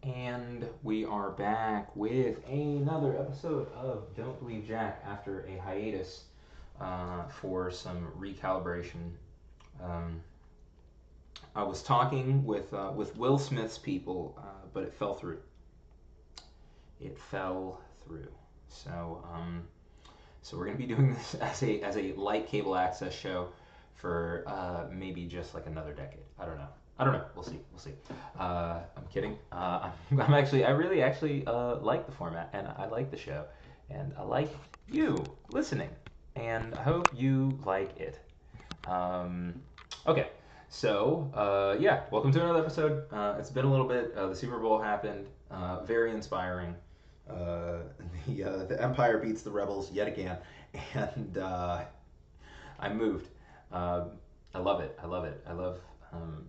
And we are back with another episode of Don't Believe Jack after a hiatus for some recalibration. Um, I was talking with Will Smith's people, but it fell through. It fell through. So so we're gonna be doing this as a light cable access show for maybe just like another decade. I don't know. I don't know. We'll see. We'll see. I'm kidding. I'm actually. I really actually like the format, and I like the show, and I like you listening, and I hope you like it. Um, okay. So yeah, welcome to another episode. It's been a little bit. The Super Bowl happened. Very inspiring. Uh, the Empire beats the Rebels yet again, and I moved. Um, I love it. I love it. Um,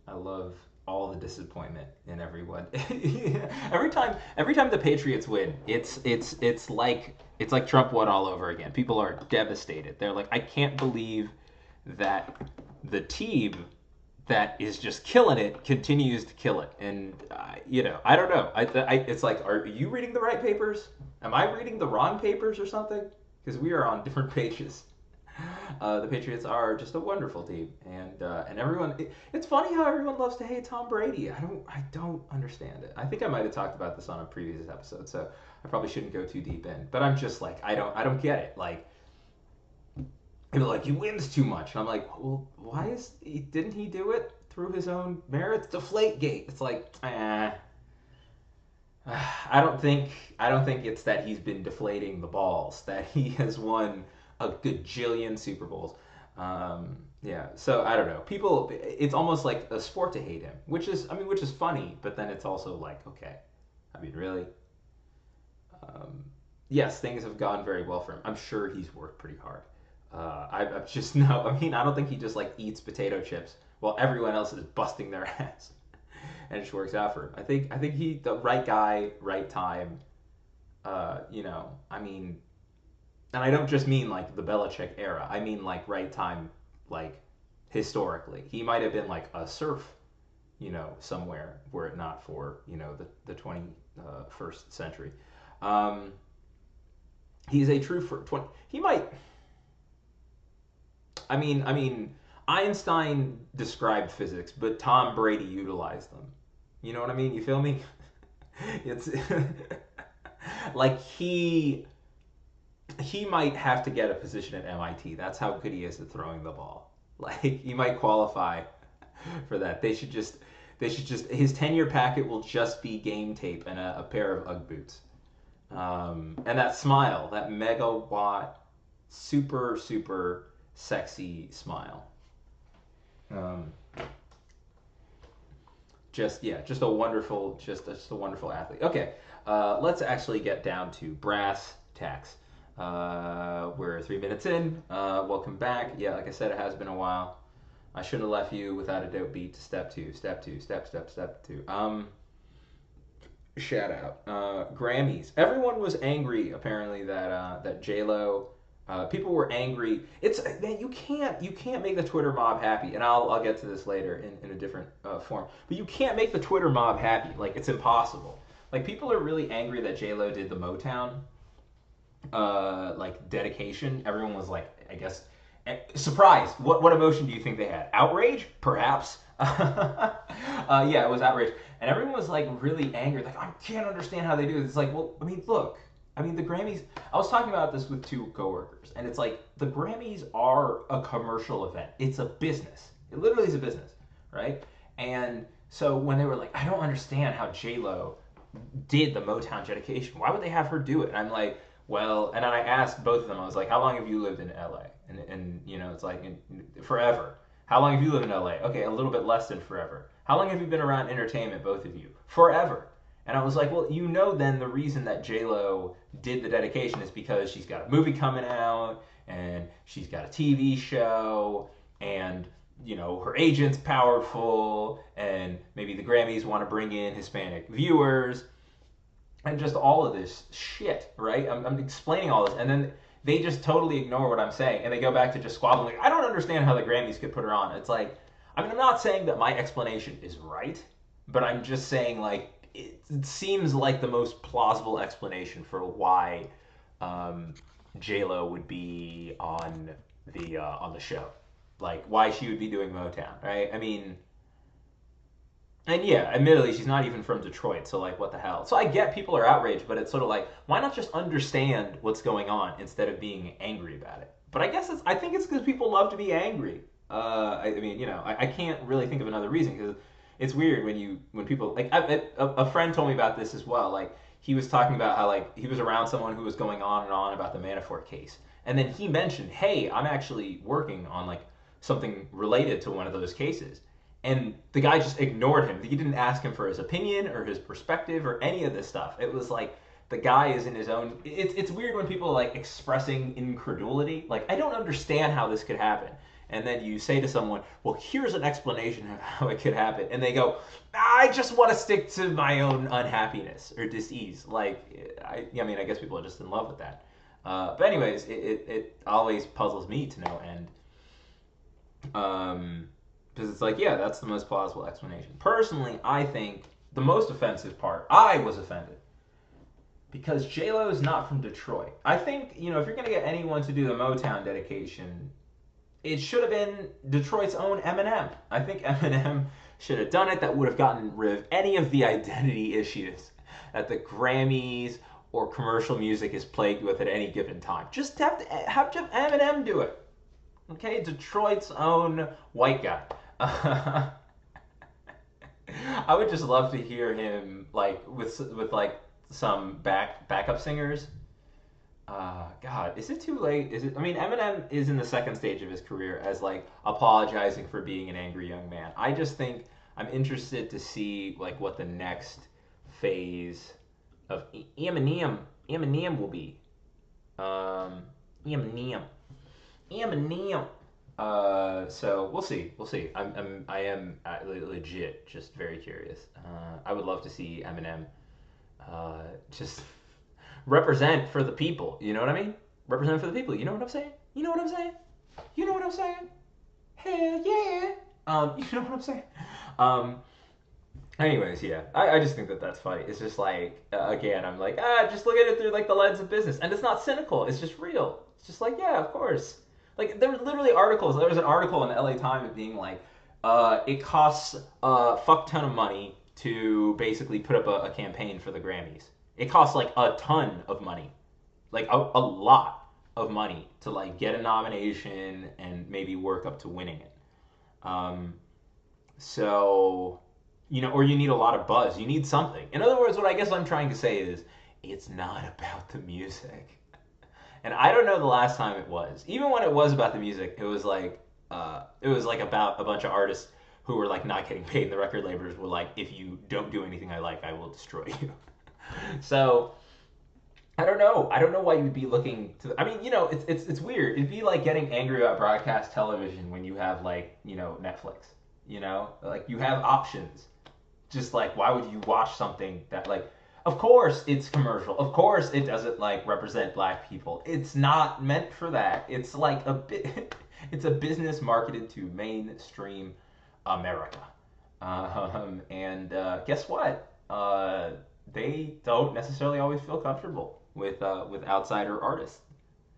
I love all the disappointment in everyone. every time the Patriots win, it's like Trump won all over again. People are devastated. They're like, I can't believe that the team that is just killing it continues to kill it. And I don't know. It's like, are you reading the right papers? Am I reading the wrong papers or something? Because we are on different pages. The Patriots are just a wonderful team, and everyone. It's funny how everyone loves to hate Tom Brady. I don't understand it. I think I might have talked about this on a previous episode, so I probably shouldn't go too deep in. But I'm just like, I don't get it. Like, people are like, he wins too much, and I'm like, well, didn't he do it through his own merits? Deflategate. It's like, I don't think it's that he's been deflating the balls, that he has won a gajillion Super Bowls. Yeah, so I don't know. People, it's almost like a sport to hate him, which is funny, but then it's also like, okay, I mean, really. Um, yes, things have gone very well for him. I'm sure he's worked pretty hard. I just no. I mean, I don't think he just like eats potato chips while everyone else is busting their ass, and it just works out for him. I think he the right guy, right time. I mean, and I don't just mean like the Belichick era. I mean like right time, like historically. He might have been like a serf, somewhere were it not for the 21st century. Um, he's a true for 20. He might. I mean, Einstein described physics, but Tom Brady utilized them. You know what I mean? You feel me? It's like he might have to get a position at MIT. That's how good he is at throwing the ball. Like he might qualify for that. They should just his 10-year packet will just be game tape and a pair of UGG boots. And that smile, that megawatt, super super sexy smile. Um, just yeah, just a wonderful athlete. Okay, let's actually get down to brass tacks. We're 3 minutes in. Welcome back. Yeah, like I said, it has been a while. I shouldn't have left you without a dope beat to step two, step two. Shout out. Grammys. Everyone was angry apparently that J Lo. People were angry. It's man, you can't make the Twitter mob happy, and I'll get to this later in a different form. But you can't make the Twitter mob happy. Like it's impossible. Like people are really angry that J Lo did the Motown like dedication. Everyone was like, I guess, surprised. What emotion do you think they had? Outrage, perhaps. Yeah, it was outrage, and everyone was like really angry. Like I can't understand how they do it. It's like, well, I mean, look. I mean, the Grammys. I was talking about this with two coworkers, and it's like the Grammys are a commercial event. It's a business. It literally is a business, right? And so when they were like, I don't understand how J Lo did the Motown dedication. Why would they have her do it? And I'm like, well, and I asked both of them. I was like, how long have you lived in LA? And it's like forever. How long have you lived in LA? Okay, a little bit less than forever. How long have you been around entertainment, both of you? Forever. And I was like, well, then the reason that J Lo did the dedication is because she's got a movie coming out and she's got a TV show and her agent's powerful and maybe the Grammys want to bring in Hispanic viewers and just all of this shit, right? I'm explaining all this, and then they just totally ignore what I'm saying, and they go back to just squabbling. Like, I don't understand how the Grammys could put her on. It's like, I mean, I'm not saying that my explanation is right, but I'm just saying, like, it seems like the most plausible explanation for why um, J Lo would be on the show, like why she would be doing Motown, right? I mean, and yeah, admittedly, she's not even from Detroit, so like, what the hell? So I get people are outraged, but it's sort of like, why not just understand what's going on instead of being angry about it? But I think it's because people love to be angry. I mean, I can't really think of another reason because it's weird when people like a friend told me about this as well. Like he was talking about how like he was around someone who was going on and on about the Manafort case, and then he mentioned, "Hey, I'm actually working on like something related to one of those cases." And the guy just ignored him. He didn't ask him for his opinion or his perspective or any of this stuff. It was like the guy is in his own. It's weird when people are like expressing incredulity. Like I don't understand how this could happen. And then you say to someone, "Well, here's an explanation of how it could happen," and they go, "I just want to stick to my own unhappiness or dis-ease." Like I mean, I guess people are just in love with that. But anyways, it always puzzles me to no end. Because it's like, yeah, that's the most plausible explanation. Personally, I think the most offensive part, I was offended because J Lo is not from Detroit. I think if you're gonna get anyone to do the Motown dedication, it should have been Detroit's own Eminem. I think Eminem should have done it. That would have gotten rid of any of the identity issues that the Grammys or commercial music is plagued with at any given time. Just have Eminem do it. Okay, Detroit's own white guy. I would just love to hear him like with like some backup singers. God, is it too late? Is it? I mean, Eminem is in the second stage of his career as like apologizing for being an angry young man. I just think I'm interested to see like what the next phase of Eminem will be. Um, Eminem. Eminem. So we'll see. We'll see. I am legit just very curious. I would love to see Eminem just represent for the people. You know what I mean? Represent for the people. You know what I'm saying? You know what I'm saying? You know what I'm saying? Hell yeah. You know what I'm saying? Um, anyways, yeah. I just think that that's funny. It's just like again, I'm like just look at it through like the lens of business, and it's not cynical. It's just real. It's just like yeah, of course. Like there were literally articles. There was an article in the LA Times being like, it costs a fuck ton of money to basically put up a campaign for the Grammys. It costs like a ton of money, like a lot of money to like get a nomination and maybe work up to winning it. Um, so or you need a lot of buzz. You need something. In other words, what I guess I'm trying to say is, it's not about the music. And I don't know the last time it was. Even when it was about the music, it was like about a bunch of artists who were like not getting paid, and the record labels were like, if you don't do anything I like, I will destroy you. So I don't know. I don't know why you'd be looking to. I mean, it's weird. It'd be like getting angry about broadcast television when you have like Netflix. Like you have options. Just like why would you watch something that like of course it's commercial. Of course it doesn't like represent black people. It's not meant for that. It's like a bit it's a business marketed to mainstream America. And guess what? They don't necessarily always feel comfortable with outsider artists.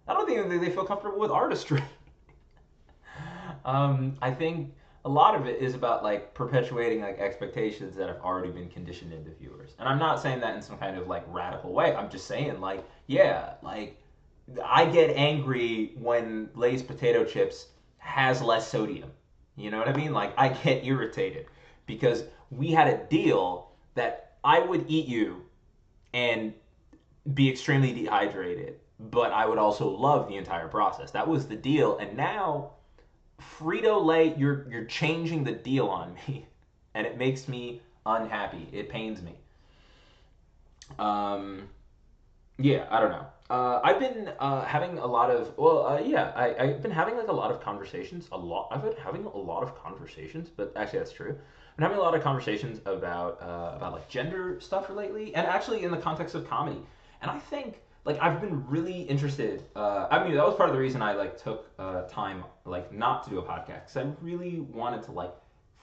I don't think they feel comfortable with artistry. I think a lot of it is about like perpetuating like expectations that have already been conditioned into viewers. And I'm not saying that in some kind of like radical way. I'm just saying like, yeah, like I get angry when Lay's potato chips has less sodium. You know what I mean? Like I get irritated because we had a deal that I would eat you and be extremely dehydrated, but I would also love the entire process. That was the deal, and now Frito Lay, you're changing the deal on me, and it makes me unhappy. It pains me. Um, yeah, I don't know. I've been having a lot of yeah, I've been having like a lot of conversations. I've been having a lot of conversations, but actually that's true. I've been having a lot of conversations about like gender stuff lately, and actually in the context of comedy. And I think like I've been really interested. I mean, that was part of the reason I like took time like not to do a podcast because I really wanted to like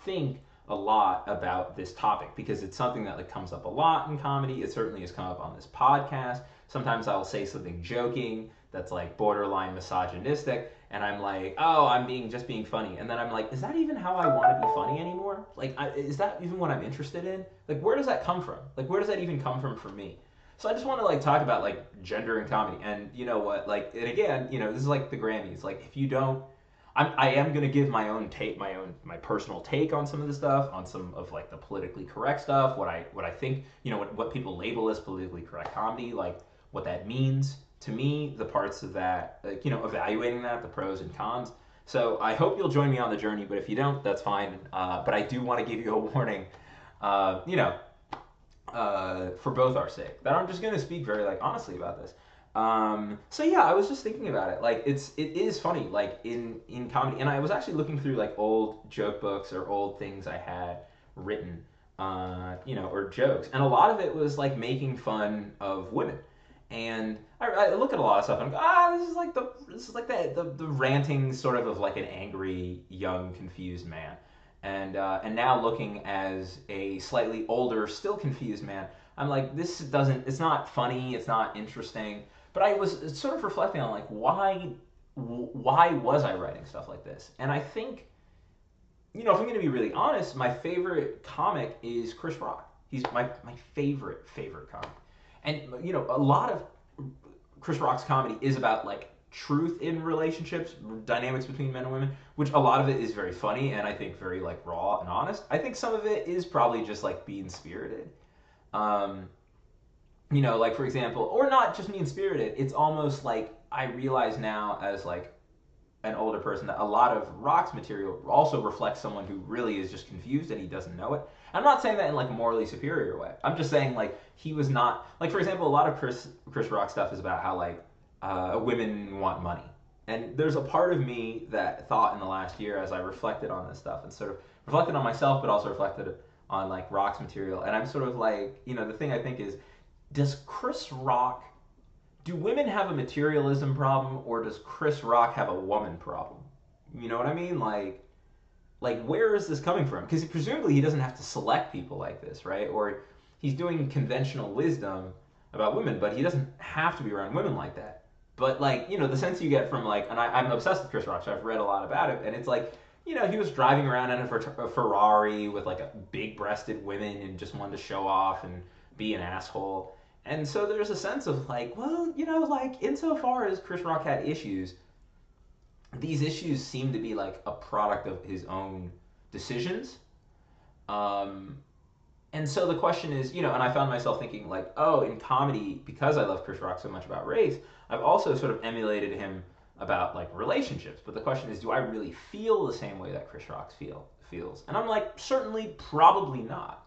think a lot about this topic because it's something that like comes up a lot in comedy. It certainly has come up on this podcast. Sometimes I'll say something joking that's like borderline misogynistic, and I'm like, oh, I'm being funny, and then I'm like, is that even how I want to be funny anymore? Like, is that even what I'm interested in? Like, where does that come from? Like, where does that even come from for me? So I just want to like talk about like gender and comedy, and you know what? Like, and again, this is like the Grammys. Like, if you don't, I am gonna give my own take, my personal take on some of the stuff, on some of like the politically correct stuff, what I think, what people label as politically correct comedy, like what that means to me, the parts of that, like, evaluating that, the pros and cons. So I hope you'll join me on the journey, but if you don't, that's fine. But I do want to give you a warning, uh, you know, for both our sake, that I'm just gonna speak very like honestly about this. So yeah, I was just thinking about it. Like it is funny, like in comedy, and I was actually looking through like old joke books or old things I had written, or jokes, and a lot of it was like making fun of women. And I look at a lot of stuff and I go, this is like the ranting sort of like an angry, young, confused man. And now looking as a slightly older, still confused man, I'm like, it's not funny, it's not interesting. But I was sort of reflecting on like why was I writing stuff like this? And I think, if I'm going to be really honest, my favorite comic is Chris Rock. He's my favorite comic. And a lot of Chris Rock's comedy is about like truth in relationships, dynamics between men and women, which a lot of it is very funny and I think very like raw and honest. I think some of it is probably just like being spirited. Um, like for example, or not just mean spirited. It's almost like I realize now as like an older person that a lot of Rock's material also reflects someone who really is just confused and he doesn't know it. I'm not saying that in like a morally superior way. I'm just saying like he was not like, for example, a lot of Chris Rock stuff is about how like women want money, and there's a part of me that thought in the last year as I reflected on this stuff and sort of reflected on myself, but also reflected on like Rock's material, and I'm sort of like, the thing I think is, does Chris Rock do women have a materialism problem, or does Chris Rock have a woman problem? You know what I mean? Like where is this coming from? Because presumably he doesn't have to select people like this, right? Or he's doing conventional wisdom about women, but he doesn't have to be around women like that. But like, the sense you get from like, and I'm obsessed with Chris Rock, so I've read a lot about it, and it's like, he was driving around in a Ferrari with like a big-breasted women and just wanted to show off and be an asshole. And so there's a sense of like, well, like insofar as Chris Rock had issues, these issues seem to be like a product of his own decisions. Um, and so the question is, and I found myself thinking like, oh, in comedy, because I love Chris Rock so much about race, I've also sort of emulated him about like relationships. But the question is, do I really feel the same way that Chris Rock feels? And I'm like, certainly, probably not.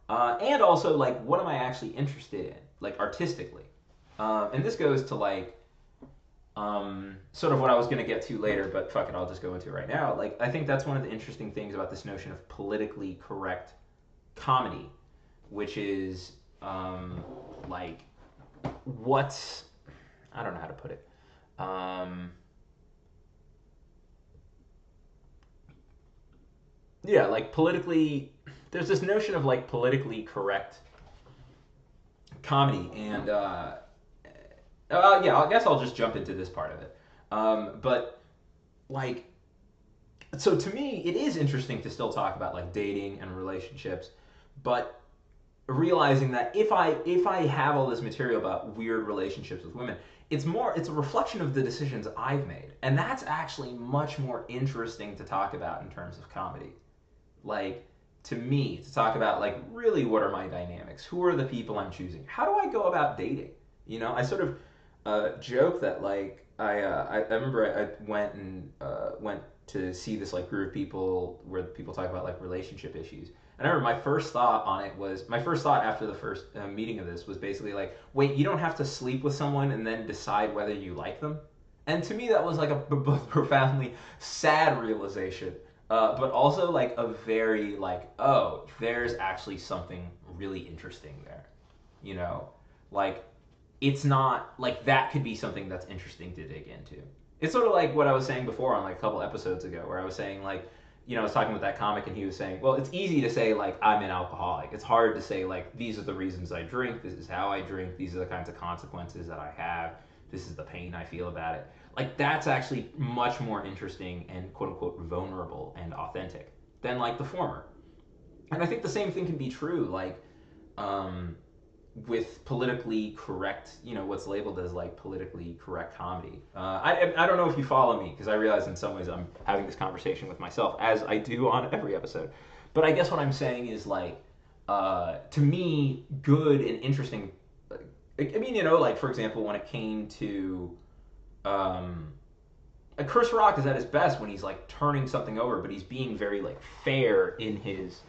And also, like, what am I actually interested in, like, artistically? And this goes to, like, sort of what I was going to get to later, but fuck it, I'll just go into it right now. Like, I think that's one of the interesting things about this notion of politically correct comedy, which is, like, what's, I don't know how to put it. Yeah, like, politically, there's this notion of, like, politically correct comedy, and yeah, I guess I'll just jump into this part of it. But like, so to me, it is interesting to still talk about like dating and relationships, but realizing that if I have all this material about weird relationships with women, it's a reflection of the decisions I've made, and that's actually much more interesting to talk about in terms of comedy. Like, to me, to talk about like really what are my dynamics, who are the people I'm choosing, how do I go about dating. I sort of joke that like I remember I went to see this like group of people where people talk about like relationship issues. And I remember my first thought after the first meeting of this was basically like, wait, you don't have to sleep with someone and then decide whether you like them. And to me, that was like a both profoundly sad realization, but also like a very like, oh, there's actually something really interesting there. You know, like it's not like that could be something that's interesting to dig into. It's sort of like what I was saying before on like a couple episodes ago, where I was saying like, I was talking with that comic and he was saying, well, it's easy to say like I'm an alcoholic. It's hard to say like these are the reasons I drink. This is how I drink. These are the kinds of consequences that I have. This is the pain I feel about it. Like that's actually much more interesting and quote unquote vulnerable and authentic than like the former. And I think the same thing can be true like um, with politically correct, what's labeled as like politically correct comedy. I don't know if you follow me because I realize in some ways I'm having this conversation with myself as I do on every episode. But I guess what I'm saying is like, to me, good and interesting. I mean, like for example, when it came to um, Chris Rock is at his best when he's like turning something over, but he's being very like fair in his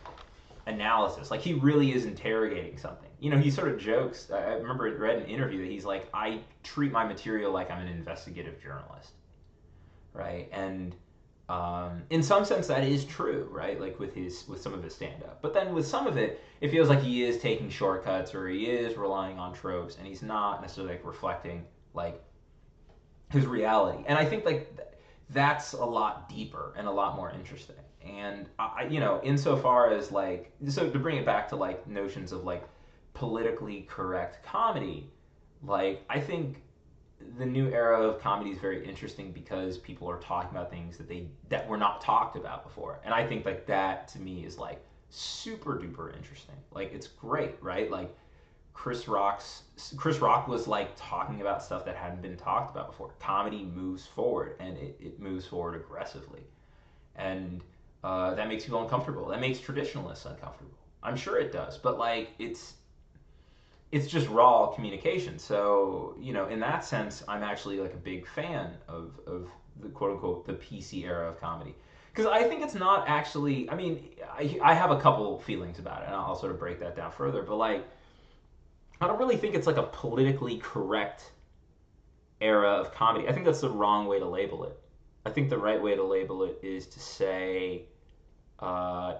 analysis. Like he really is interrogating something. He sort of jokes. I remember I read an interview that he's like, I treat my material like I'm an investigative journalist, right? And in some sense, that is true, right? Like with some of his stand up. But then with some of it, it feels like he is taking shortcuts or he is relying on tropes, and he's not necessarily like reflecting like his reality. And I think like that's a lot deeper and a lot more interesting. And insofar as like, so to bring it back to like notions of like politically correct comedy, like I think the new era of comedy is very interesting because people are talking about things that were not talked about before. And I think like that to me is like super duper interesting. Like it's great, right? Like Chris Rock was like talking about stuff that hadn't been talked about before. Comedy moves forward and it moves forward aggressively. And that makes people uncomfortable. That makes traditionalists uncomfortable. I'm sure it does, but like it's just raw communication. So in that sense, I'm actually like a big fan of the quote unquote the PC era of comedy because I think it's not actually. I mean, I have a couple feelings about it, and I'll sort of break that down further. But like, I don't really think it's like a politically correct era of comedy. I think that's the wrong way to label it. I think the right way to label it is to say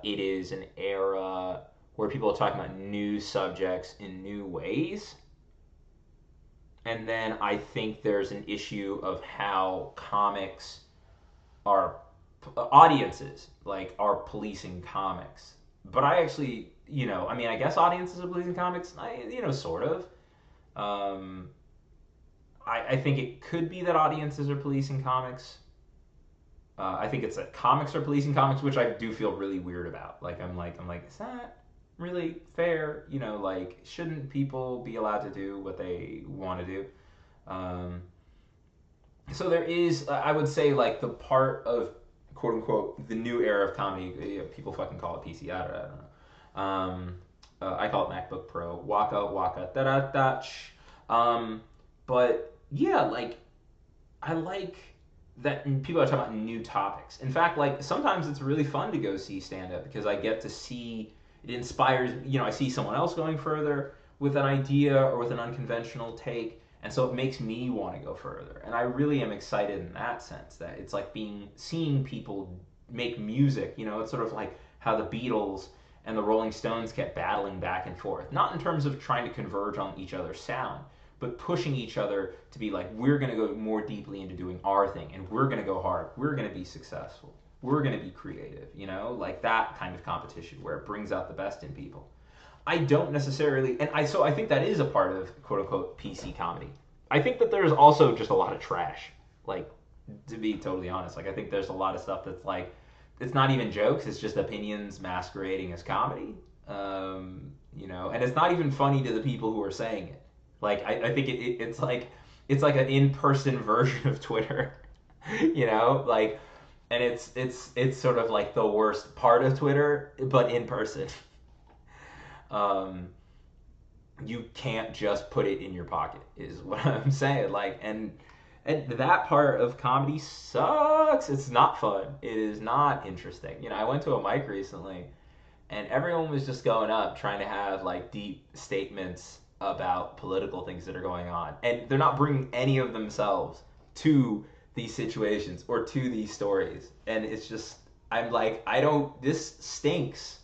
it is an era where people are talking about new subjects in new ways. And then I think there's an issue of how comics are audiences like are policing comics. But I actually, I mean, I guess audiences are policing comics. Sort of. Um, I think it could be that audiences are policing comics. I think it's that comics are policing comics, which I do feel really weird about. Like I'm like, is that really fair? Like shouldn't people be allowed to do what they want to do? Um, so there is, I would say, like the part of quote unquote the new era of comedy. People fucking call it PC. I don't know. I call it MacBook Pro. Waka da da da. But yeah, like I like that people are talking about new topics. In fact, like sometimes it's really fun to go see stand up because I get to see it inspires, I see someone else going further with an idea or with an unconventional take, and so it makes me want to go further. And I really am excited in that sense that it's like seeing people make music, it's sort of like how the Beatles and the Rolling Stones kept battling back and forth, not in terms of trying to converge on each other's sound, but pushing each other to be like, we're going to go more deeply into doing our thing and we're going to go hard. We're going to be successful. We're going to be creative, like that kind of competition where it brings out the best in people. I don't necessarily, so I think that is a part of quote unquote PC comedy. I think that there's also just a lot of trash. Like, to be totally honest, like I think there's a lot of stuff that's like, it's not even jokes. It's just opinions masquerading as comedy. And it's not even funny to the people who are saying it. Like I think it's like an in-person version of Twitter, like, and it's sort of like the worst part of Twitter, but in person. You can't just put it in your pocket, is what I'm saying. Like, and that part of comedy sucks. It's not fun. It is not interesting. I went to a mic recently, and everyone was just going up trying to have like deep statements about political things that are going on, and they're not bringing any of themselves to these situations or to these stories. And it's just, I'm like, this stinks.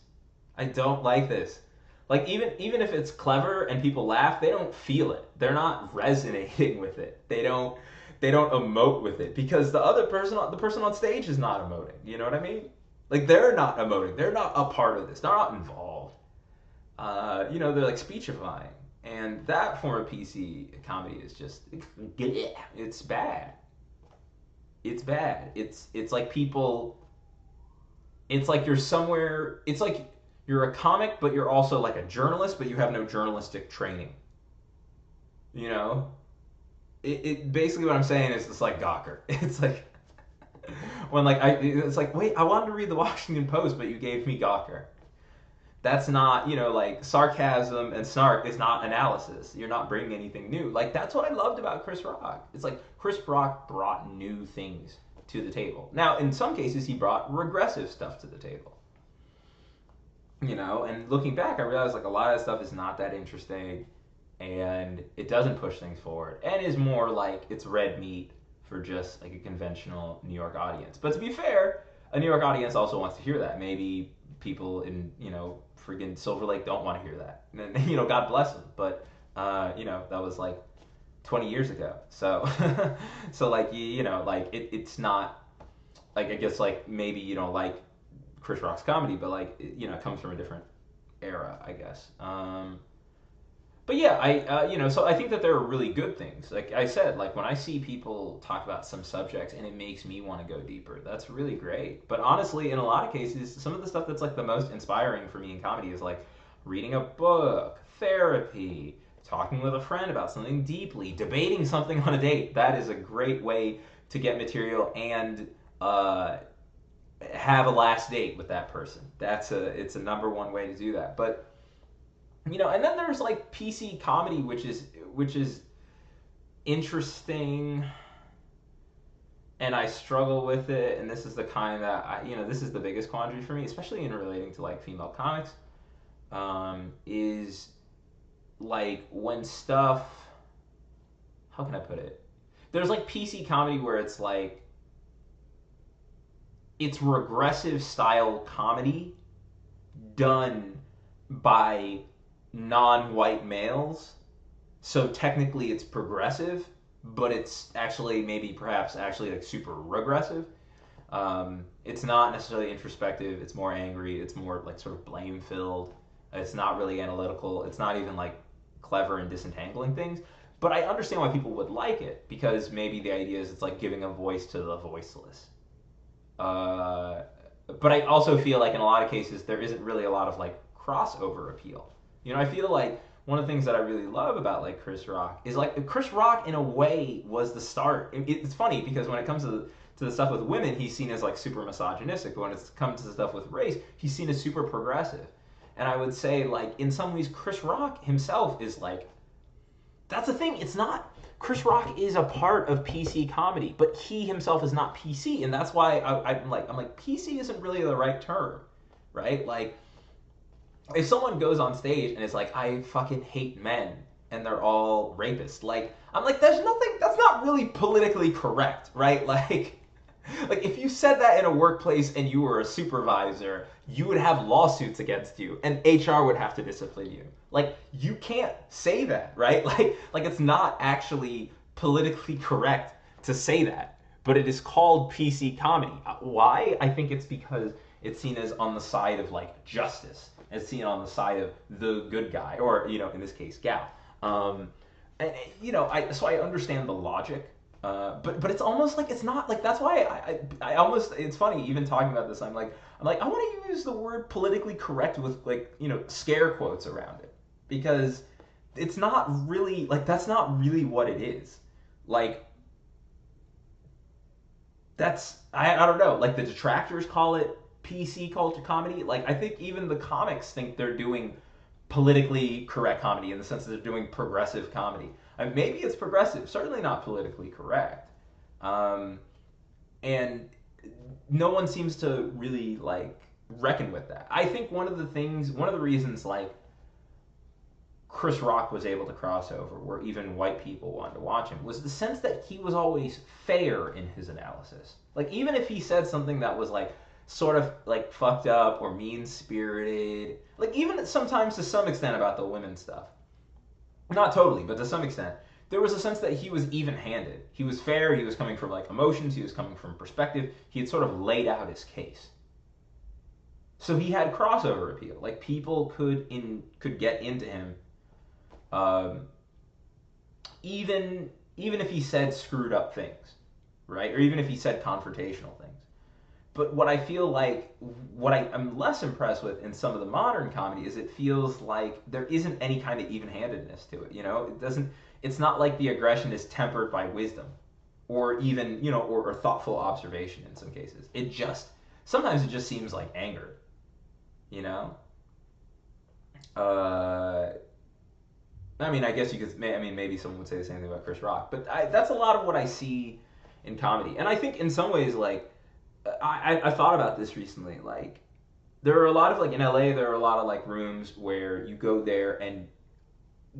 I don't like this. Like even if it's clever and people laugh, they don't feel it. They're not resonating with it. They don't emote with it because the person on stage is not emoting. You know what I mean? Like they're not emoting. They're not a part of this. They're not involved. They're like speechifying, and that form of PC comedy is just it's bad. It's bad. It's like people. It's like you're somewhere. It's like you're a comic, but you're also like a journalist, but you have no journalistic training. You know, it basically what I'm saying is it's like Gawker. It's like when it's like wait, I wanted to read the Washington Post, but you gave me Gawker. That's not, like sarcasm and snark is not analysis. You're not bringing anything new. Like that's what I loved about Chris Rock. It's like Chris Rock brought new things to the table. Now, in some cases, he brought regressive stuff to the table. And looking back, I realized like a lot of that stuff is not that interesting, and it doesn't push things forward, and is more like it's red meat for just like a conventional New York audience. But to be fair, a New York audience also wants to hear that. Maybe people in friggin' Silver Lake don't want to hear that. And God bless them. But that was like 20 years ago. So so like like it's not like I guess like maybe you don't like Chris Rock's comedy, but like it comes from a different era, I guess. But yeah, so I think that there are really good things. Like I said, like when I see people talk about some subjects and it makes me want to go deeper, that's really great. But honestly, in a lot of cases, some of the stuff that's like the most inspiring for me in comedy is like reading a book, therapy, talking with a friend about something deeply, debating something on a date. That is a great way to get material and have a last date with that person. It's a number one way to do that. But and then there's like PC comedy, which is interesting, and I struggle with it. And this is the kind that this is the biggest quandary for me, especially in relating to like female comics, is like when stuff. How can I put it? There's like PC comedy where it's like it's regressive style comedy done by non-white males, so technically it's progressive, but it's actually perhaps like super regressive. It's not necessarily introspective. It's more angry. It's more like sort of blame filled. It's not really analytical. It's not even like clever in disentangling things. But I understand why people would like it, because maybe the idea is it's like giving a voice to the voiceless. But I also feel like in a lot of cases there isn't really a lot of like crossover appeal. I feel like one of the things that I really love about like Chris Rock is like Chris Rock in a way was the start. It's funny because when it comes to the stuff with women, he's seen as like super misogynistic. But when it comes to the stuff with race, he's seen as super progressive. And I would say like in some ways Chris Rock himself is like that's the thing. It's not Chris Rock is a part of PC comedy, but he himself is not PC, and that's why I'm like PC isn't really the right term, right? Like if someone goes on stage and it's like I fucking hate men and they're all rapists, like I'm like that's not really politically correct, right? Like if you said that in a workplace and you were a supervisor, you would have lawsuits against you and HR would have to discipline you. Like you can't say that, right? Like it's not actually politically correct to say that, but it is called PC comedy. Why? I think it's because it's seen as on the side of like justice. It's seen on the side of the good guy, or in this case, gal. And I understand the logic. But it's almost like it's not like that's why I almost it's funny even talking about this. I'm like I want to use the word politically correct with like scare quotes around it, because it's not really like that's not really what it is. Like that's I don't know, like the detractors call it PC culture comedy. Like I think even the comics think they're doing politically correct comedy in the sense that they're doing progressive comedy. Maybe it's progressive, certainly not politically correct. And no one seems to really like reckon with that. I think one of the reasons like Chris Rock was able to cross over where even white people wanted to watch him was the sense that he was always fair in his analysis. Like even if he said something that was like sort of like fucked up or mean spirited, like even sometimes to some extent about the women stuff. Not totally, but to some extent, there was a sense that he was even-handed. He was fair. He was coming from like emotions. He was coming from perspective. He had sort of laid out his case. So he had crossover appeal. Like people could get into him, um, even if he said screwed up things, right? Or even if he said confrontational things. But what I feel like, I'm less impressed with in some of the modern comedy is it feels like there isn't any kind of even-handedness to it. You know, it doesn't. It's not like the aggression is tempered by wisdom, or even or thoughtful observation in some cases. Sometimes it just seems like anger. You know. Uh, I mean, I guess you could. I mean, maybe someone would say the same thing about Chris Rock, but that's a lot of what I see in comedy, and I think in some ways, like I thought about this recently. Like there are a lot of like in LA, there are a lot of like rooms where you go there and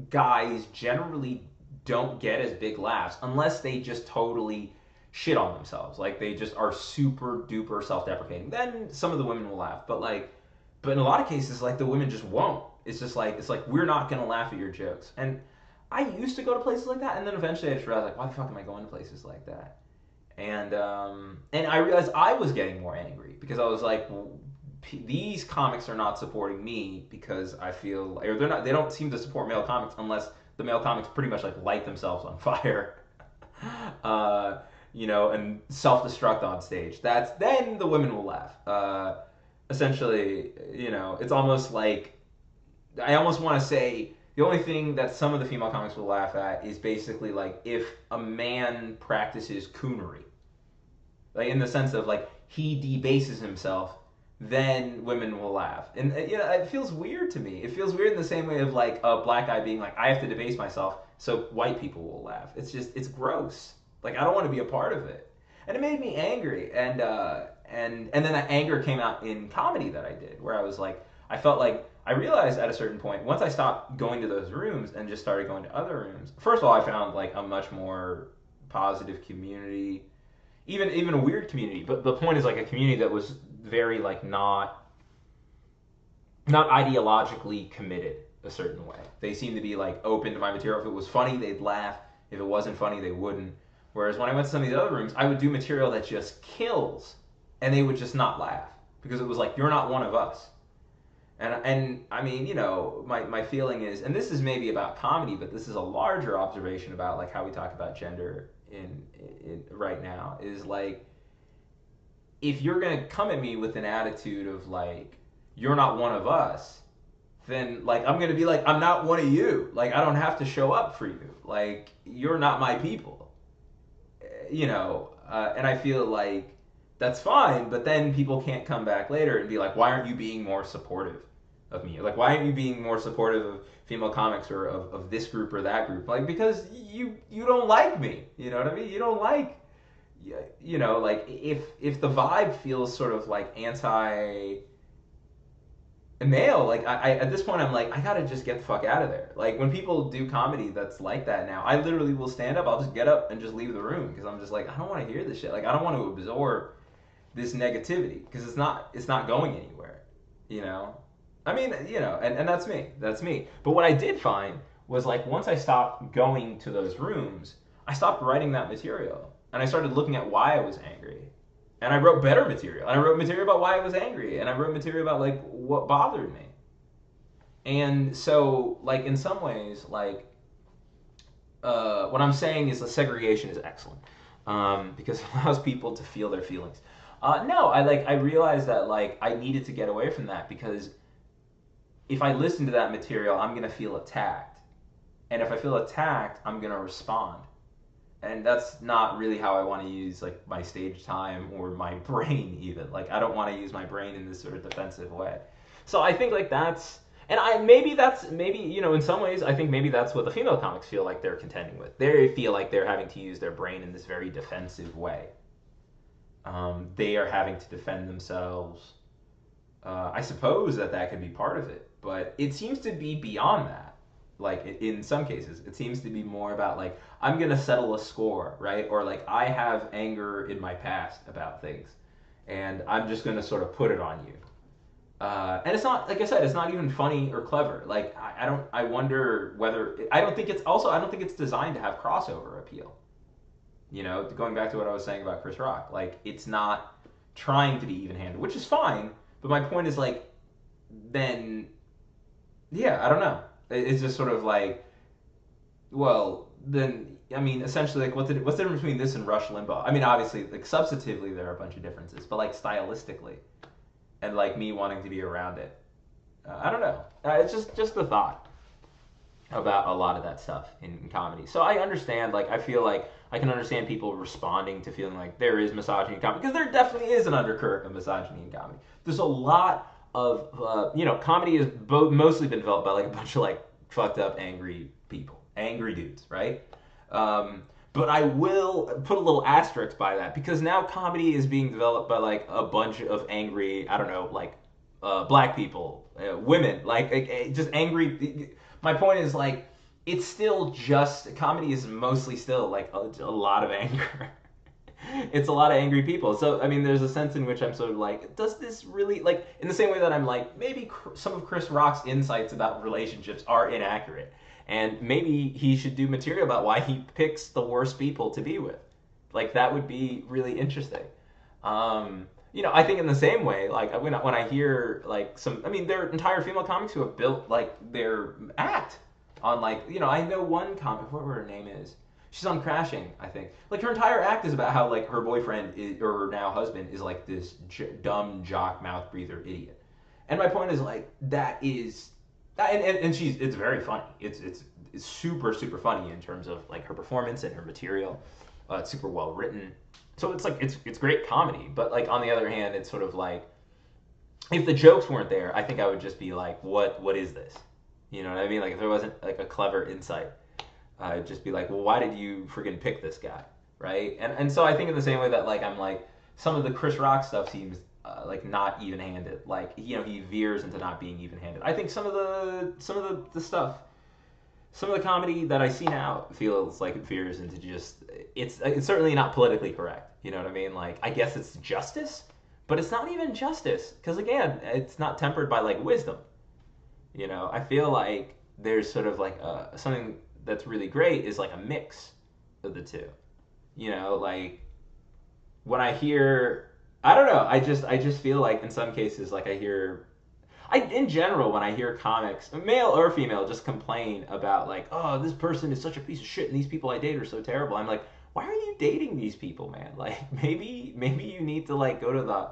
guys generally don't get as big laughs unless they just totally shit on themselves. Like they just are super duper self-deprecating. Then some of the women will laugh, but in a lot of cases, like the women just won't. It's like we're not gonna laugh at your jokes. And I used to go to places like that, and then eventually I just realized like, why the fuck am I going to places like that? And I realized I was getting more angry because I was like, well, these comics are not supporting me because I feel, or they don't seem to support male comics unless the male comics pretty much like light themselves on fire, uh, and self-destruct on stage. Then the women will laugh. Essentially, it's almost like I almost want to say the only thing that some of the female comics will laugh at is basically like if a man practices coonery, like in the sense of like he debases himself, then women will laugh. And it feels weird to me. It feels weird in the same way of like a black guy being like, I have to debase myself so white people will laugh. It's gross. Like I don't want to be a part of it. And it made me angry. And then that anger came out in comedy that I did, where I was like, I felt like I realized at a certain point, once I stopped going to those rooms and just started going to other rooms. First of all, I found like a much more positive community, even a weird community. But the point is like a community that was very like not ideologically committed a certain way. They seemed to be like open to my material. If it was funny, they'd laugh. If it wasn't funny, they wouldn't. Whereas when I went to some of these other rooms, I would do material that just kills, and they would just not laugh because it was like you're not one of us. And I mean, my feeling is, and this is maybe about comedy, but this is a larger observation about like how we talk about gender in right now is like if you're gonna come at me with an attitude of like you're not one of us, then like I'm gonna be like I'm not one of you. Like I don't have to show up for you. Like you're not my people. And I feel like that's fine, but then people can't come back later and be like, why aren't you being more supportive of me? Like, why aren't you being more supportive of female comics or of this group or that group? Like, because you don't like me. You know what I mean? You don't like, like if the vibe feels sort of like anti male, like I at this point I'm like I gotta just get the fuck out of there. Like when people do comedy that's like that now, I literally will stand up. I'll just get up and just leave the room because I'm just like I don't want to hear this shit. Like I don't want to absorb this negativity because it's not going anywhere. You know, I mean, and that's me. But what I did find was like once I stopped going to those rooms, I stopped writing that material and I started looking at why I was angry. And I wrote better material. And I wrote material about why I was angry. And I wrote material about like what bothered me. And so, like in some ways, like what I'm saying is the segregation is excellent because it allows people to feel their feelings. No, I realized that like I needed to get away from that because if I listen to that material, I'm gonna feel attacked, and if I feel attacked, I'm gonna respond, and that's not really how I want to use like my stage time or my brain even. Like I don't want to use my brain in this sort of defensive way. So I think like that's and I maybe in some ways I think maybe that's what the female comics feel like they're contending with. They feel like they're having to use their brain in this very defensive way. They are having to defend themselves. I suppose that could be part of it, but it seems to be beyond that. Like in some cases, it seems to be more about like I'm gonna settle a score, right? Or like I have anger in my past about things, and I'm just gonna sort of put it on you. And it's not like I said, it's not even funny or clever. Like I don't. I wonder whether I don't think it's designed to have crossover appeal. Going back to what I was saying about Chris Rock, like it's not trying to be even-handed, which is fine. But my point is like, then yeah, I don't know. It's just sort of like, well, then I mean, essentially, like, what's the difference between this and Rush Limbaugh? I mean, obviously, like substantively, there are a bunch of differences, but like stylistically, and like me wanting to be around it, I don't know. It's just the thought about a lot of that stuff in comedy. So I understand, like, I feel like I can understand people responding to feeling like there is misogyny in comedy because there definitely is an undercurrent of misogyny in comedy. There's a lot of, comedy has mostly been developed by like a bunch of like fucked up, angry people, angry dudes, right? But I will put a little asterisk by that because now comedy is being developed by like a bunch of angry, I don't know, like black people, women, like just angry. My point is like it's still just comedy is mostly still like a lot of anger. It's a lot of angry people. So I mean, there's a sense in which I'm sort of like, does this really like in the same way that I'm like maybe some of Chris Rock's insights about relationships are inaccurate, and maybe he should do material about why he picks the worst people to be with. Like that would be really interesting. I think in the same way, like when I hear like some, I mean, there are entire female comics who have built like their act on like, I know one comic, what her name is. She's on Crashing, I think. Like her entire act is about how like her boyfriend is, or her now husband is like this dumb jock mouth breather idiot. And my point is like that is, and she's it's very funny. It's super super funny in terms of like her performance and her material. It's super well written. So it's like it's great comedy, but like on the other hand, it's sort of like if the jokes weren't there, I think I would just be like, what is this? You know what I mean? Like if there wasn't like a clever insight, I'd just be like, well, why did you friggin' pick this guy, right? And so I think in the same way that like I'm like some of the Chris Rock stuff seems like not even handed, like he veers into not being even handed. I think some of the stuff some of the comedy that I see now feels like it veers into just it's certainly not politically correct. You know what I mean? Like I guess it's justice, but it's not even justice because again, it's not tempered by like wisdom. I feel like there's sort of like something that's really great is like a mix of the two. Like when I hear, I don't know, I just feel like in some cases like I hear in general, when I hear comics, male or female, just complain about like, oh, this person is such a piece of shit, and these people I date are so terrible. I'm like, why are you dating these people, man? Like, maybe you need to like go to the,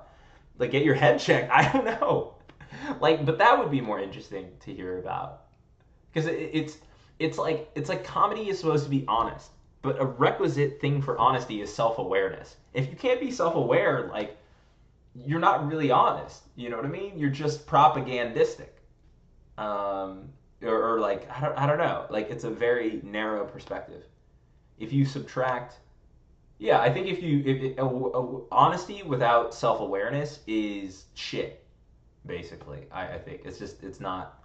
like, get your head checked. I don't know, like, but that would be more interesting to hear about because it's like comedy is supposed to be honest, but a requisite thing for honesty is self awareness. If you can't be self aware, like you're not really honest. You know what I mean? You're just propagandistic. Or like I don't know. Like it's a very narrow perspective. If you subtract, yeah, I think if honesty without self awareness is shit. Basically, I think it's not.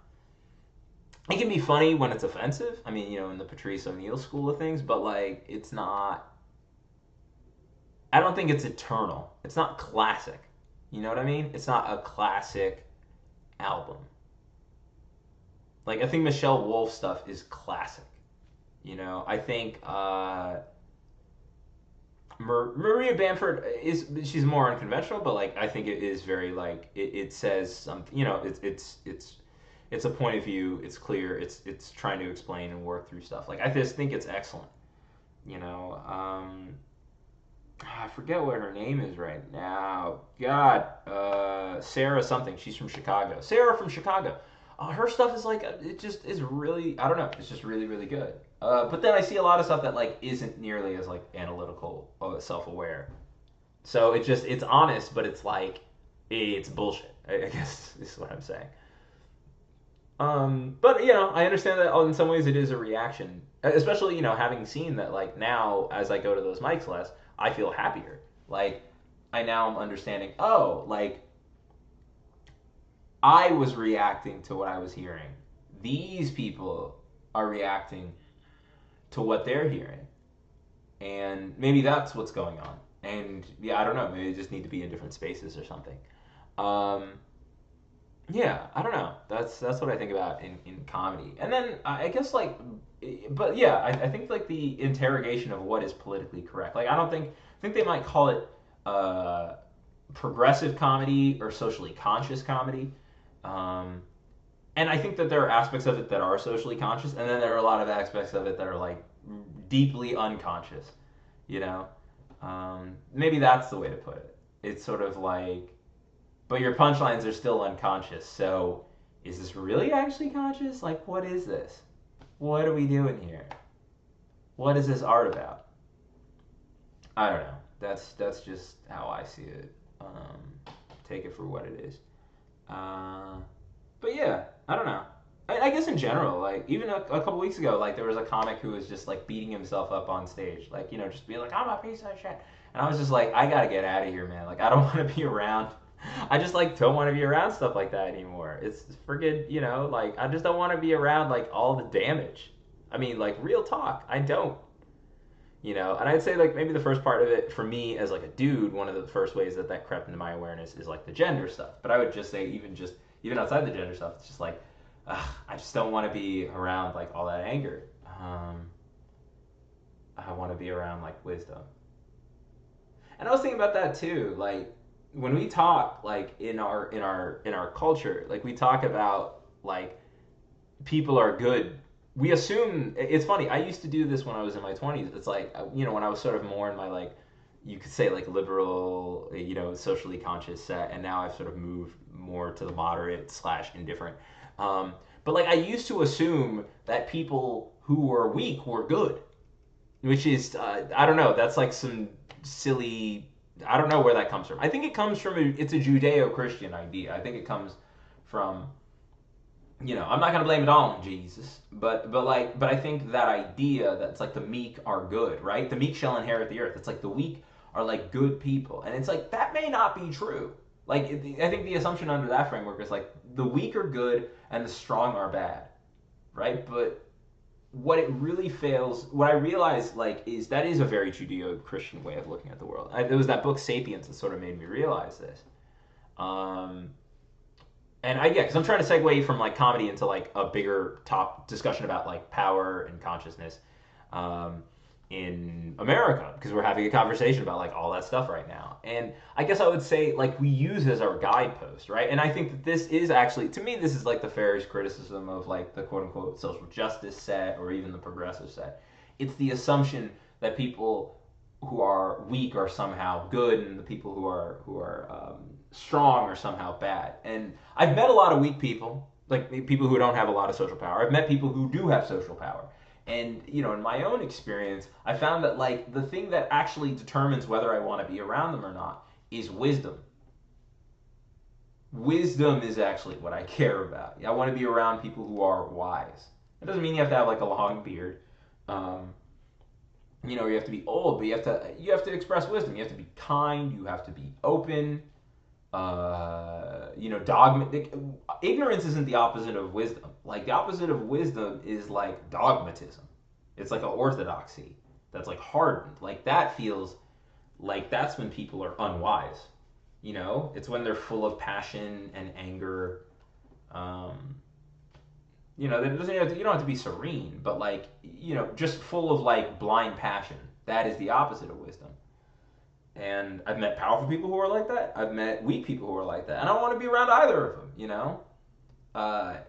It can be funny when it's offensive. I mean, in the Patrice O'Neal school of things, but like it's not. I don't think it's eternal. It's not classic. You know what I mean? It's not a classic album. Like I think Michelle Wolf stuff is classic. I think Maria Bamford she's more unconventional, but like I think it is very like it says something. It's a point of view. It's clear. It's trying to explain and work through stuff. Like I just think it's excellent. You know. I forget what her name is right now. God, Sarah something. She's from Chicago. Sarah from Chicago. Her stuff is like it just is really. I don't know. It's just really really good. But then I see a lot of stuff that like isn't nearly as like analytical, self-aware. So it's honest, but it's like it's bullshit. I guess is what I'm saying. But I understand that in some ways it is a reaction, especially having seen that like now as I go to those mics less, I feel happier. Like I now am understanding. Oh, like I was reacting to what I was hearing. These people are reacting to what they're hearing, and maybe that's what's going on. And yeah, I don't know. Maybe they just need to be in different spaces or something. Um, yeah, I don't know. That's what I think about in comedy. And then I guess like, but yeah, I think like the interrogation of what is politically correct. Like I don't think I think they might call it. progressive comedy or socially conscious comedy. Um, and I think that there are aspects of it that are socially conscious, and then there are a lot of aspects of it that are like deeply unconscious. You know, maybe that's the way to put it. It's sort of like, but your punchlines are still unconscious. So, is this really actually conscious? Like, what is this? What are we doing here? What is this art about? I don't know. That's just how I see it. Take it for what it is. Uh, but yeah, I don't know. I guess in general, like even a couple weeks ago, like there was a comic who was just like beating himself up on stage, like just being like, "I'm a piece of shit," and I was just like, "I gotta get out of here, man. Like I don't want to be around. I just like don't want to be around stuff like that anymore. It's friggin', like I just don't want to be around like all the damage. I mean, like real talk, I don't." And I'd say like maybe the first part of it for me as like a dude, one of the first ways that crept into my awareness is like the gender stuff. But I would just say even outside the gender stuff, it's just like I just don't want to be around like all that anger. I want to be around like wisdom. And I was thinking about that too. Like when we talk like in our culture, like we talk about like people are good. We assume it's funny. I used to do this when I was in my 20s. It's like when I was sort of more in my like you could say like liberal, socially conscious set, and now I've sort of moved more to the moderate slash indifferent. But like I used to assume that people who were weak were good, which is I don't know. That's like some silly. I don't know where that comes from. I think it comes from it's a Judeo-Christian idea. I think it comes from I'm not gonna blame it all on Jesus, but I think that idea that's like the meek are good, right? The meek shall inherit the earth. It's like the weak are like good people, and it's like that may not be true. Like I think the assumption under that framework is like the weak are good and the strong are bad, right? But what it really fails, what I realize like is that is a very Judeo-Christian way of looking at the world. There was that book *Sapiens* that sort of made me realize this. Um, because I'm trying to segue from like comedy into like a bigger top discussion about like power and consciousness um, in America because we're having a conversation about like all that stuff right now. And I guess I would say like we use as our guidepost, right? And I think that this is actually to me this is like the fairest criticism of like the quote unquote social justice set or even the progressive set. It's the assumption that people who are weak are somehow good and the people who are strong are somehow bad. And I've met a lot of weak people, like people who don't have a lot of social power. I've met people who do have social power. And in my own experience, I found that like the thing that actually determines whether I want to be around them or not is wisdom. Wisdom is actually what I care about. I want to be around people who are wise. It doesn't mean you have to have like a long beard. Um, you have to be old, but you have to express wisdom. You have to be kind. You have to be open. Dogmatic. Ignorance isn't the opposite of wisdom. Like the opposite of wisdom is like dogmatism. It's like an orthodoxy that's like hardened. Like that feels like that's when people are unwise. It's when they're full of passion and anger. Um, that doesn't you don't have to be serene, but like just full of like blind passion. That is the opposite of wisdom. And I've met powerful people who are like that. I've met weak people who are like that. And I don't want to be around either of them.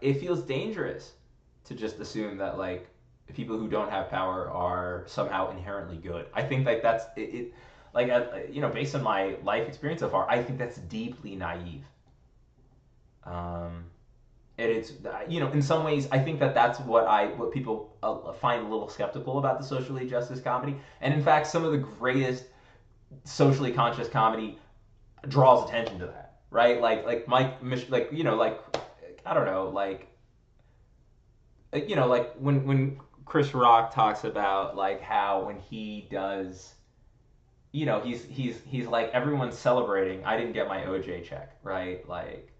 It feels dangerous to just assume that like people who don't have power are somehow inherently good. I think like that's like based on my life experience so far, I think that's deeply naive. Um, and it's in some ways I think that that's what people find a little skeptical about the socially justice comedy. And in fact, some of the greatest socially conscious comedy draws attention to that, right? Like Mike, like like I don't know, like when Chris Rock talks about like how when he does, he's like everyone's celebrating. I didn't get my OJ check, right? Like,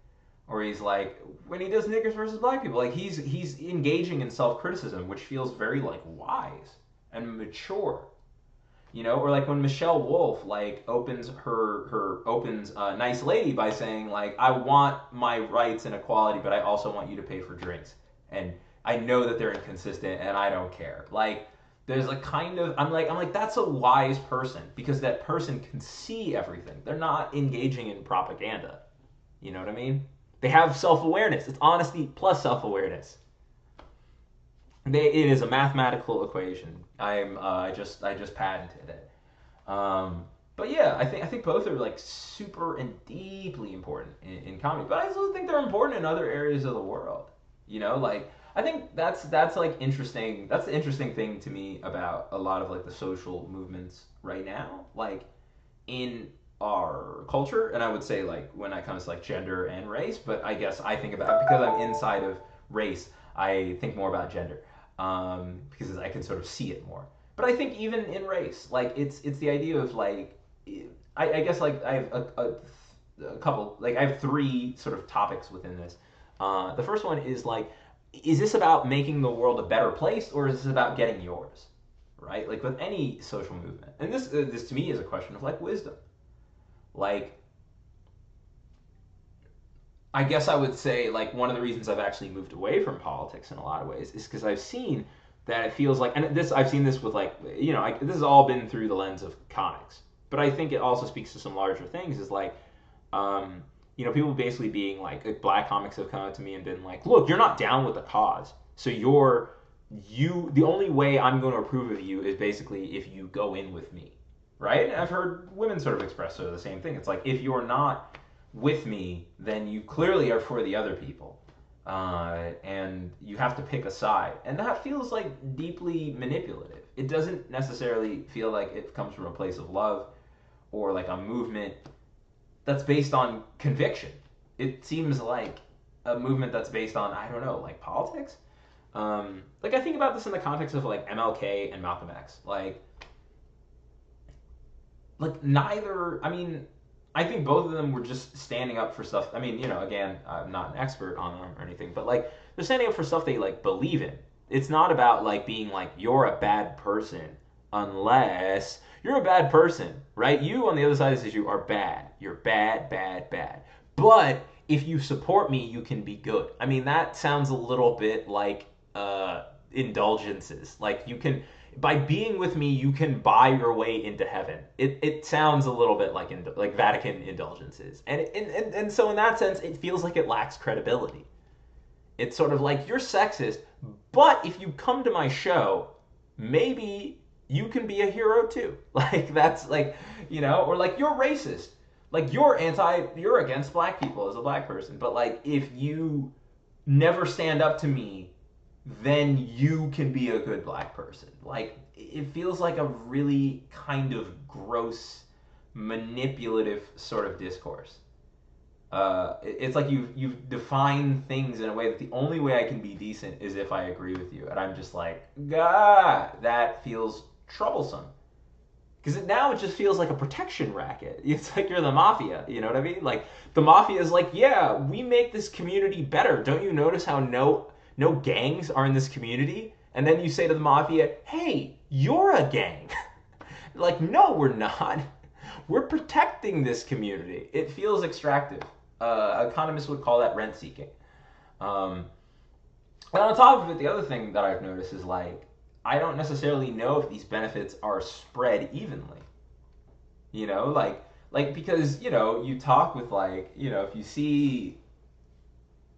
or he's like when he does niggers versus black people, like he's engaging in self criticism, which feels very like wise and mature. Or like when Michelle Wolf like opens Nice Lady by saying like I want my rights and equality, but I also want you to pay for drinks, and I know that they're inconsistent, and I don't care. Like There's a kind of I'm like that's a wise person because that person can see everything. They're not engaging in propaganda. You know what I mean? They have self-awareness. It's honesty plus self-awareness. It is a mathematical equation. I just patented it. But yeah, I think both are like super and deeply important in comedy. But I also think they're important in other areas of the world. Like I think that's like interesting. That's the interesting thing to me about a lot of like the social movements right now. Like in our culture, and I would say like when it comes to like gender and race, but I guess I think about because I'm inside of race, I think more about gender because I can sort of see it more. But I think even in race, like it's the idea of like I guess like I have a couple like I have three sort of topics within this. The first one is like, is this about making the world a better place or is this about getting yours? Right? Like with any social movement, and this to me is a question of like wisdom. Like I guess I would say like one of the reasons I've actually moved away from politics in a lot of ways is because I've seen that it feels like, and this I've seen this with like this has all been through the lens of comics, but I think it also speaks to some larger things. Is like people basically being like black comics have come up to me and been like, look, you're not down with the cause, so the only way I'm going to approve of you is basically if you go in with me, right? And I've heard women sort of express sort of the same thing. It's like if you're not with me, then you clearly are for the other people, and you have to pick a side, and that feels like deeply manipulative. It doesn't necessarily feel like it comes from a place of love or like a movement that's based on conviction. It seems like a movement that's based on I don't know, like politics. Like I think about this in the context of like MLK and Malcolm X. Like neither. I mean, I think both of them were just standing up for stuff. I mean, again, I'm not an expert on them or anything, but like they're standing up for stuff they like believe in. It's not about like being like you're a bad person unless you're a bad person, right? You on the other side of this issue are bad. You're bad, bad, bad. But if you support me, you can be good. I mean, that sounds a little bit like indulgences. Like you can by being with me, you can buy your way into heaven. It sounds a little bit like Vatican indulgences, and so in that sense, it feels like it lacks credibility. It's sort of like you're sexist, but if you come to my show, maybe you can be a hero too. Like that's like or like you're racist, like you're against black people as a black person, but like if you never stand up to me then you can be a good black person. Like it feels like a really kind of gross, manipulative sort of discourse. It's like you've defined things in a way that the only way I can be decent is if I agree with you, and I'm just like, God, that feels troublesome. Because now it just feels like a protection racket. It's like you're the mafia. You know what I mean? Like the mafia is like, yeah, we make this community better. Don't you notice how no gangs are in this community? And then you say to the mafia, hey, you're a gang. Like, no, we're not. We're protecting this community. It feels extractive. Economists would call that rent seeking. Um, and on top of it, the other thing that I've noticed is like, I don't necessarily know if these benefits are spread evenly. Like because you talk with like if you see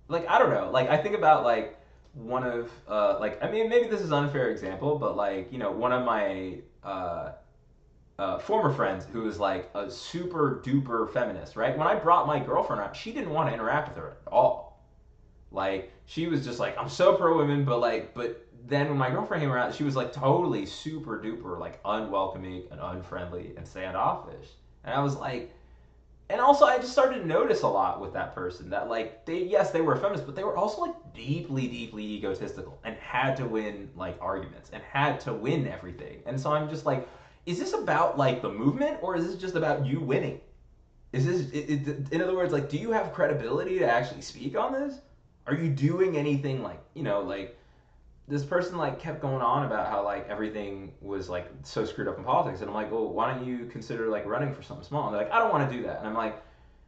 like I don't know like I think about like one of like I mean maybe this is an unfair example but like one of my former friends who is like a super duper feminist, right? When I brought my girlfriend around, she didn't want to interact with her at all. Like she was just like, I'm so pro women, but then when my girlfriend came around, she was like totally super duper like unwelcoming and unfriendly and standoffish. And I was like, and also I just started to notice a lot with that person that like they were feminists, but they were also like deeply deeply egotistical and had to win like arguments and had to win everything. And so I'm just like, is this about like the movement or is this just about you winning? Is this in other words like do you have credibility to actually speak on this? Are you doing anything like like this person like kept going on about how like everything was like so screwed up in politics, and I'm like, well, why don't you consider like running for something small? And they're like, I don't want to do that, and I'm like,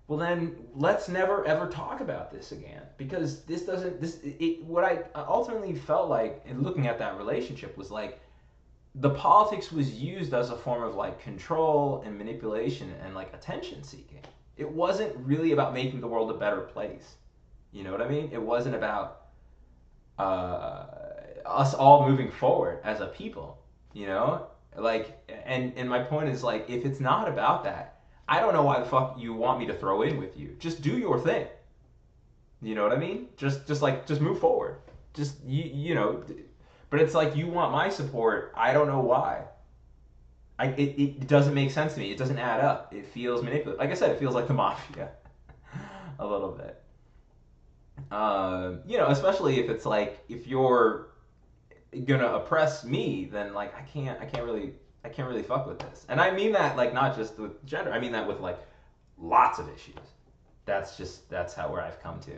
well then let's never ever talk about this again because this doesn't this it what I ultimately felt like in looking at that relationship was like the politics was used as a form of like control and manipulation and like attention seeking. It wasn't really about making the world a better place. You know what I mean? It wasn't about uh, us all moving forward as a people. You know, like, and my point is like, if it's not about that, I don't know why the fuck you want me to throw in with you. Just do your thing. You know what I mean? Just move forward. Just you know. But it's like you want my support. I don't know why. It doesn't make sense to me. It doesn't add up. It feels manipulative. Like I said, it feels like the mafia a little bit. You know, especially if it's like if you're gonna oppress me, then like I can't really fuck with this. And I mean that like not just with gender. I mean that with like lots of issues. That's how where I've come to.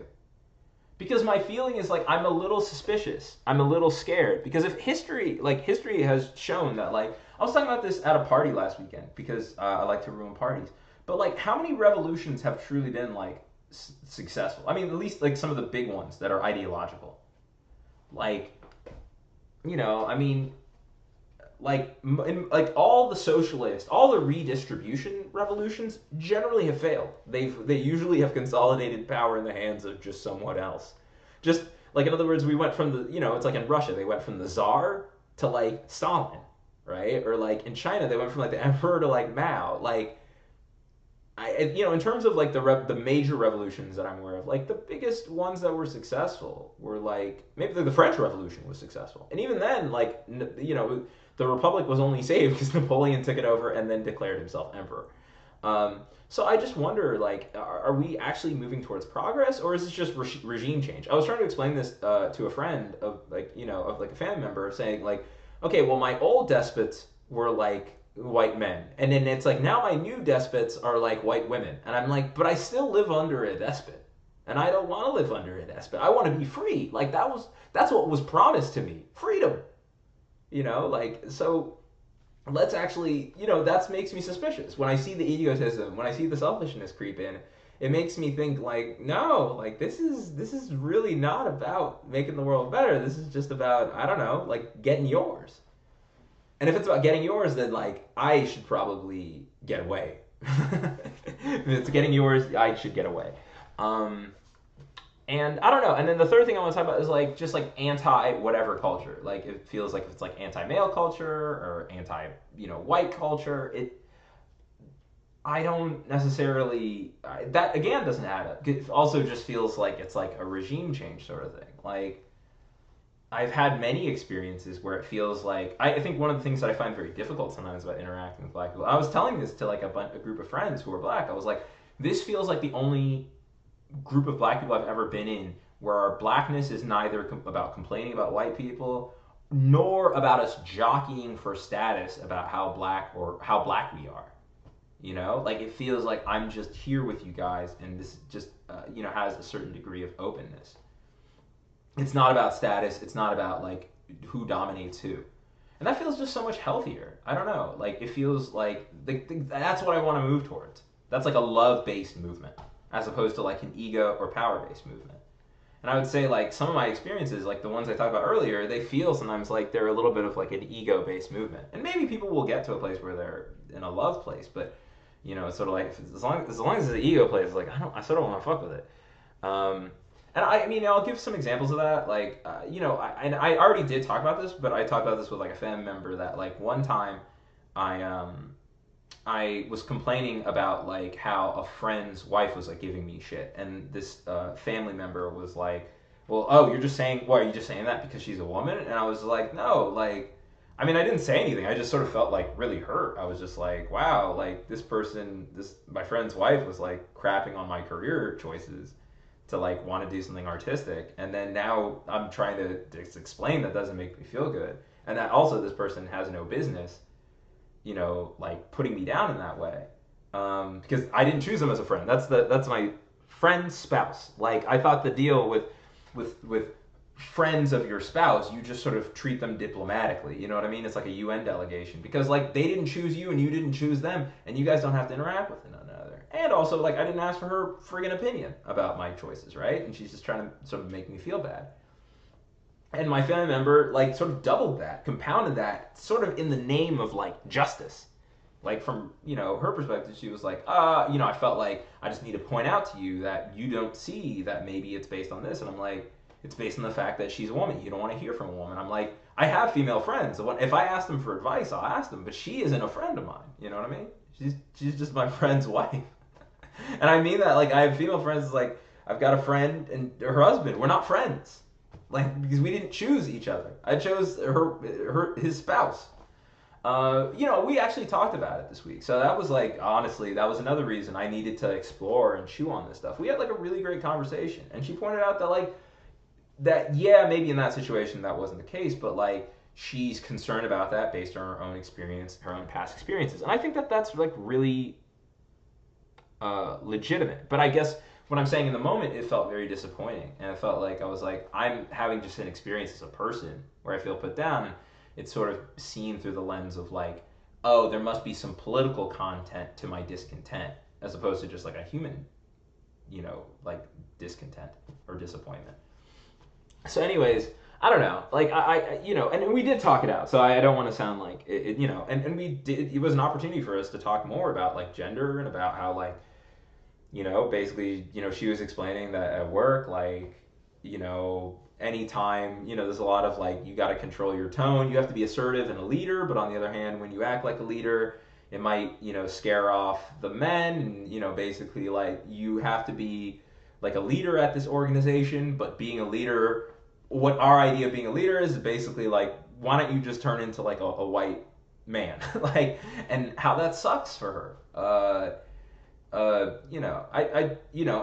Because my feeling is like I'm a little suspicious. I'm a little scared because if history has shown that like I was talking about this at a party last weekend because I like to ruin parties. But like how many revolutions have truly been like successful? I mean, at least like some of the big ones that are ideological. Like you know, I mean, like all the socialist, all the redistribution revolutions generally have failed. They usually have consolidated power in the hands of just someone else. Just like in other words, we went from the it's like in Russia they went from the czar to like Stalin, right? Or like in China they went from like the emperor to like Mao. Like in terms of like the major revolutions that I'm aware of, like the biggest ones that were successful were like maybe the French Revolution was successful, and even then, like the Republic was only saved because Napoleon took it over and then declared himself emperor. So I just wonder, like, are we actually moving towards progress, or is this just regime change? I was trying to explain this to a friend of like of like a family member, saying like, okay, well my old despots were like white men, and then it's like now my new despots are like white women, and I'm like, but I still live under a despot, and I don't want to live under a despot. I want to be free. Like that's what was promised to me, freedom. Like so. Let's actually, that makes me suspicious when I see the egotism, when I see the selfishness creep in. It makes me think like, no, like this is really not about making the world better. This is just about I don't know, like getting yours. And if it's about getting yours, then like I should probably get away. If it's getting yours, I should get away. Um, and I don't know. And then the third thing I want to talk about is like just like anti whatever culture. Like it feels like if it's like anti male culture or anti white culture. I don't necessarily that again doesn't add up. It also just feels like it's like a regime change sort of thing. Like I've had many experiences where it feels like I think one of the things that I find very difficult sometimes about interacting with black people. I was telling this to like a group of friends who are black. I was like, this feels like the only group of black people I've ever been in where our blackness is neither about complaining about white people nor about us jockeying for status about how black we are. Like it feels like I'm just here with you guys, and this just has a certain degree of openness. It's not about status. It's not about like who dominates who, and that feels just so much healthier. I don't know. Like it feels like that's what I want to move towards. That's like a love-based movement, as opposed to like an ego or power-based movement. And I would say like some of my experiences, like the ones I talked about earlier, they feel sometimes like they're a little bit of like an ego-based movement. And maybe people will get to a place where they're in a love place, but it's sort of like as long as it's an ego place, it's like I sort of want to fuck with it. And I mean, I'll give some examples of that. Like, I already did talk about this, but I talked about this with like a family member that like one time I was complaining about like how a friend's wife was like giving me shit, and this family member was like, "Well, oh, you're just saying, what are you just saying that because she's a woman?" And I was like, "No, like, I mean, I didn't say anything. I just sort of felt like really hurt. I was just like, wow, like this my friend's wife was like crapping on my career choices to like want to do something artistic, and then now I'm trying to explain that doesn't make me feel good, and that also this person has no business." Like putting me down in that way, because I didn't choose them as a friend. That's my friend's spouse. Like I thought the deal with friends of your spouse, you just sort of treat them diplomatically. You know what I mean? It's like a UN delegation because like they didn't choose you and you didn't choose them, and you guys don't have to interact with one another. And also like I didn't ask for her friggin' opinion about my choices, right? And she's just trying to sort of make me feel bad. And my family member like sort of doubled that, compounded that, sort of in the name of like justice. Like from her perspective, she was like, I felt like I just need to point out to you that you don't see that maybe it's based on this, and I'm like, it's based on the fact that she's a woman. You don't want to hear from a woman. I'm like, I have female friends. So if I ask them for advice, I'll ask them, but she isn't a friend of mine. You know what I mean? She's just my friend's wife, and I mean that. Like I have female friends. Like I've got a friend and her husband. We're not friends, like because we didn't choose each other. I chose his spouse. We actually talked about it this week. So that was like, honestly, that was another reason I needed to explore and chew on this stuff. We had like a really great conversation. And she pointed out that, like, yeah, maybe in that situation that wasn't the case, but like, she's concerned about that based on her own experience, her own past experiences. And I think that that's like really legitimate. But I guess what I'm saying in the moment, it felt very disappointing. And it felt like I was like, I'm having just an experience as a person where I feel put down. And it's sort of seen through the lens of like, oh, there must be some political content to my discontent, as opposed to just like a human, like discontent or disappointment. So, anyways, I don't know. Like, and we did talk it out. So I don't want to sound like and we did. It was an opportunity for us to talk more about like gender and about how like basically, she was explaining that at work, like, anytime, there's a lot of like, you got to control your tone. You have to be assertive and a leader. But on the other hand, when you act like a leader, it might, scare off the men. And, basically, like, you have to be like a leader at this organization. But being a leader, what our idea of being a leader is basically like, why don't you just turn into like a white man? Like, and how that sucks for her.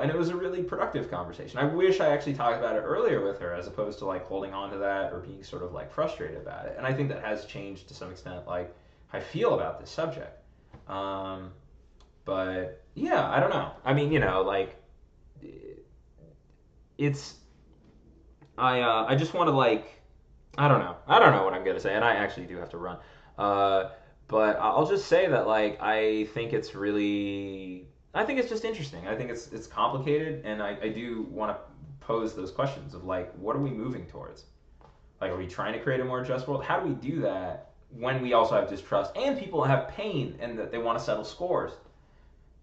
And it was a really productive conversation. I wish I actually talked about it earlier with her, as opposed to like holding on to that or being sort of like frustrated about it. And I think that has changed to some extent, like how I feel about this subject. Um, but yeah, I don't know. I mean, like it's I just want to like I don't know what I'm gonna say, and I actually do have to run. Uh, but I'll just say that like I think it's just interesting. I think it's complicated, and I do want to pose those questions of like, what are we moving towards? Like, are we trying to create a more just world? How do we do that when we also have distrust and people have pain and that they want to settle scores?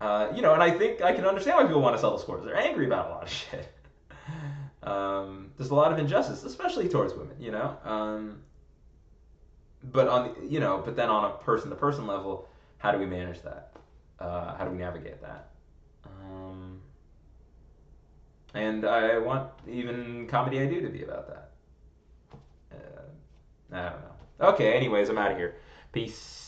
And I think I can understand why people want to settle scores. They're angry about a lot of shit. There's a lot of injustice, especially towards women. But then on a person to person level, how do we manage that? How do we navigate that? Um, and I want even Comedy I Do to be about that. I don't know. Okay, anyways, I'm out of here. Peace.